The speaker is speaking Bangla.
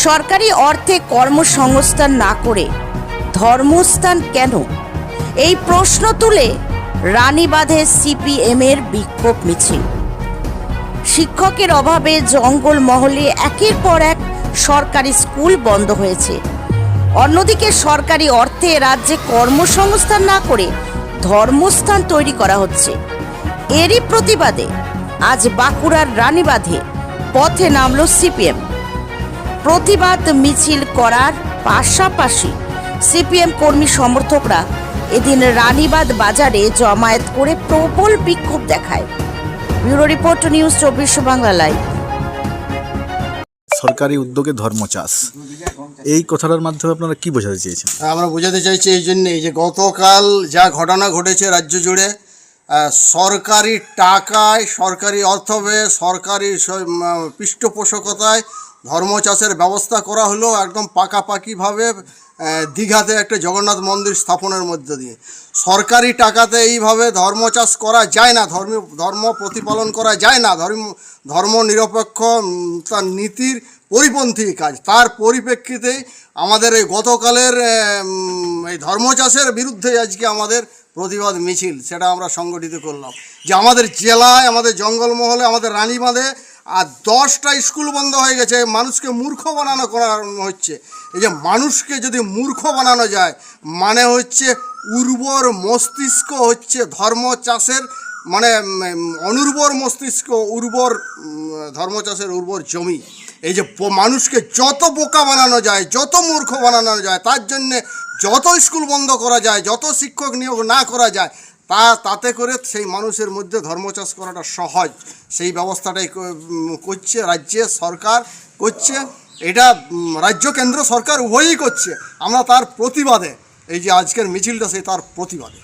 সরকারি অর্থে কর্মসংস্থান না করে ধর্মস্থান কেন, এই প্রশ্ন তুলে রানীবাঁধে সিপিএমের বিক্ষোভ মিছিল। শিক্ষকের অভাবে জঙ্গলমহলে একের পর এক সরকারি স্কুল বন্ধ হয়েছে। অন্যদিকে সরকারি অর্থে রাজ্যে কর্মসংস্থান না করে ধর্মস্থান তৈরি করা হচ্ছে। এরই প্রতিবাদে আজ বাঁকুড়ার রানীবাঁধে পথে নামল সিপিএম। প্রতিবাদ মিছিল করার পাশাপাশি সিপিএম কর্মী সমর্থকরা এদিন রানীবাঁধ বাজারে জমায়েত করে প্রবল বিক্ষোভ দেখায়। Bureau report, news 24 Bangla live. সরকারি উদ্যোগে ধর্ম চাষ, এই কথাটার মাধ্যমে আপনারা কি বোঝাতে চেয়েছেন? আমরা বোঝাতে চাইছি এই জন্যেই যে গতকাল যা ঘটনা ঘটেছে রাজ্য জুড়ে, সরকারি টাকায়, সরকারি অর্থব্যয়, সরকারি পৃষ্ঠপোষকতায় ধর্ম চাষের ব্যবস্থা করা হলো একদম পাকাপাকিভাবে দীঘাতে একটা জগন্নাথ মন্দির স্থাপনের মধ্য দিয়ে। সরকারি টাকাতে এইভাবে ধর্ম চাষ করা যায় না, ধর্ম প্রতিপালন করা যায় না, ধর্ম নিরপেক্ষ তার নীতির পরিপন্থী কাজ। তার পরিপ্রেক্ষিতেই আমাদের এই গতকালের এই ধর্ম চাষের বিরুদ্ধে আজকে আমাদের প্রতিবাদ মিছিল, সেটা আমরা সংগঠিত করলাম। যে আমাদের জেলায়, আমাদের জঙ্গলমহলে, আমাদের রানীবাঁধে আর 10টা স্কুল বন্ধ হয়ে গেছে। মানুষকে মূর্খ বানানো করা হচ্ছে। এই যে মানুষকে যদি মূর্খ বানানো যায়, মানে হচ্ছে উর্বর মস্তিষ্ক হচ্ছে ধর্ম চাষের, মানে অনুর্বর মস্তিষ্ক উর্বর ধর্ম চাষের উর্বর জমি। এই যে মানুষকে যত বোকা বানানো যায়, যত মূর্খ বানানো যায়, তার জন্যে যত স্কুল বন্ধ করা যায়, যত শিক্ষক নিয়োগ না করা যায়, তাতে করে সেই মানুষের মধ্যে ধর্মচাষ করাটা সহজ, সেই ব্যবস্থাটাই করছে রাজ্যের সরকার করছে। এটা রাজ্য কেন্দ্র সরকার উভয়ই করছে। আমরা তার প্রতিবাদে এই যে আজকের মিছিলটা, সেই তার প্রতিবাদে।